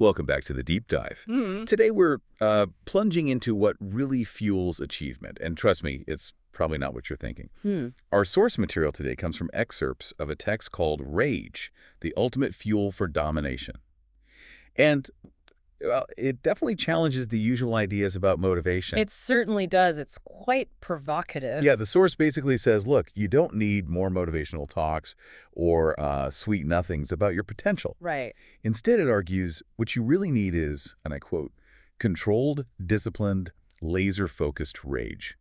Welcome back to the deep dive. Mm. Today we're plunging into what really fuels achievement. And trust me, it's probably not what you're thinking. Our source material today comes from excerpts of a text called Rage, the Ultimate Fuel for Domination. And well, it definitely challenges the usual ideas about motivation. It certainly does. It's quite provocative. Yeah, the source basically says, look, you don't need more motivational talks or sweet nothings about your potential. Right. Instead, it argues what you really need is, and I quote, controlled, disciplined, laser-focused rage.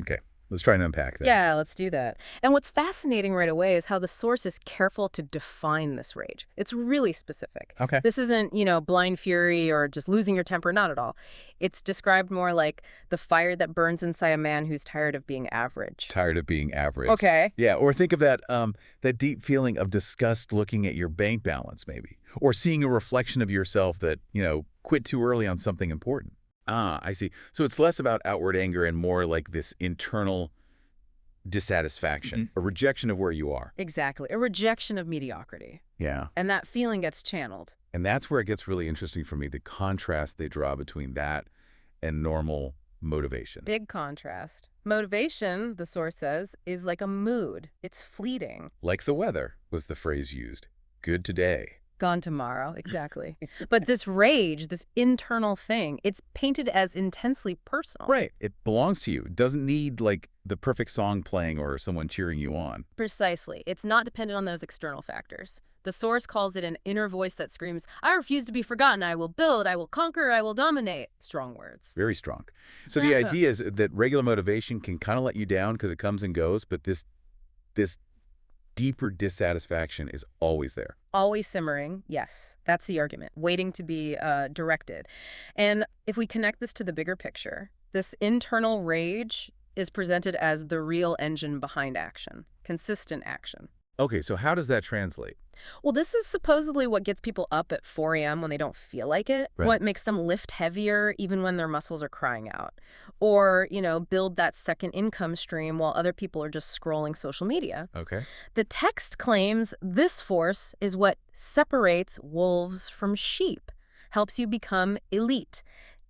Okay, let's try and unpack that. Yeah, let's do that. And what's fascinating right away is how the source is careful to define this rage. It's really specific. Okay. This isn't, blind fury or just losing your temper, not at all. It's described more like the fire that burns inside a man who's tired of being average. Tired of being average. Okay. Yeah, or think of that deep feeling of disgust looking at your bank balance, maybe. Or seeing a reflection of yourself that, quit too early on something important. Ah, I see. So it's less about outward anger and more like this internal dissatisfaction, a rejection of where you are. Exactly. A rejection of mediocrity. Yeah. And that feeling gets channeled. And that's where it gets really interesting for me, the contrast they draw between that and normal motivation. Big contrast. Motivation, the source says, is like a mood. It's fleeting. Like the weather was the phrase used. Good today. Gone tomorrow, exactly. But this rage, this internal thing, it's painted as intensely personal. Right. It belongs to you. It doesn't need, like, the perfect song playing or someone cheering you on. Precisely. It's not dependent on those external factors. The source calls it an inner voice that screams, I refuse to be forgotten. I will build. I will conquer. I will dominate. Strong words. Very strong. So the idea is that regular motivation can kind of let you down because it comes and goes, but this deeper dissatisfaction is always there. Always simmering, yes. That's the argument, waiting to be directed. And if we connect this to the bigger picture, this internal rage is presented as the real engine behind action, consistent action. Okay, so how does that translate? Well, this is supposedly what gets people up at 4 a.m. when they don't feel like it, Right. what makes them lift heavier even when their muscles are crying out, or, build that second income stream while other people are just scrolling social media. Okay. The text claims this force is what separates wolves from sheep, helps you become elite.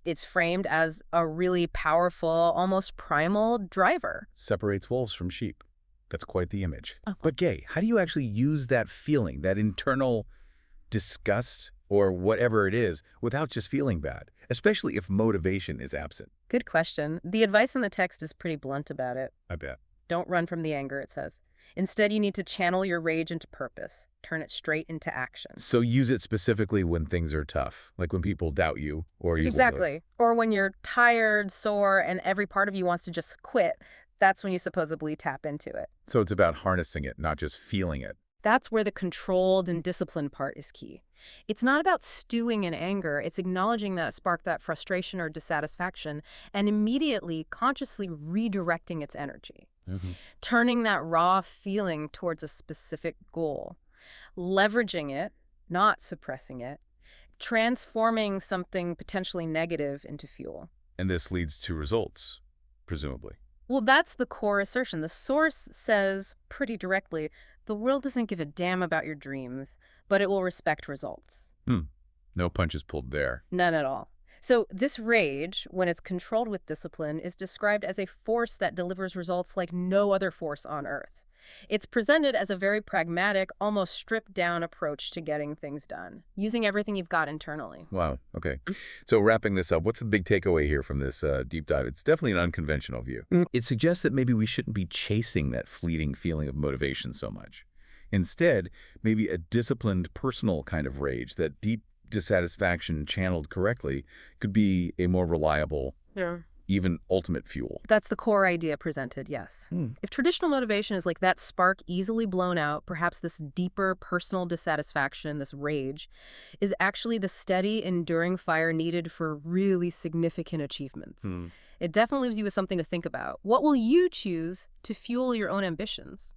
It's framed as a really powerful, almost primal driver. Separates wolves from sheep. That's quite the image. Oh. But Gay, how do you actually use that feeling, that internal disgust or whatever it is, without just feeling bad, especially if motivation is absent? Good question. The advice in the text is pretty blunt about it. I bet. Don't run from the anger, it says. Instead, you need to channel your rage into purpose, turn it straight into action. So use it specifically when things are tough, like when people doubt you or you. Exactly. Or when you're tired, sore, and every part of you wants to just quit, that's when you supposedly tap into it. So it's about harnessing it, not just feeling it. That's where the controlled and disciplined part is key. It's not about stewing in anger. It's acknowledging that spark, that frustration or dissatisfaction, and immediately, consciously redirecting its energy. Turning that raw feeling towards a specific goal. Leveraging it, not suppressing it. Transforming something potentially negative into fuel. And this leads to results, presumably. Well, that's the core assertion. The source says pretty directly, the world doesn't give a damn about your dreams, but it will respect results. No punches pulled there. None at all. So this rage, when it's controlled with discipline, is described as a force that delivers results like no other force on Earth. It's presented as a very pragmatic, almost stripped-down approach to getting things done, using everything you've got internally. Wow. Okay. So wrapping this up, what's the big takeaway here from this deep dive? It's definitely an unconventional view. It suggests that maybe we shouldn't be chasing that fleeting feeling of motivation so much. Instead, maybe a disciplined, personal kind of rage, that deep dissatisfaction channeled correctly, could be a more reliable, even ultimate fuel. That's the core idea presented, yes. If traditional motivation is like that spark easily blown out, perhaps this deeper personal dissatisfaction, this rage, is actually the steady, enduring fire needed for really significant achievements. It definitely leaves you with something to think about. What will you choose to fuel your own ambitions?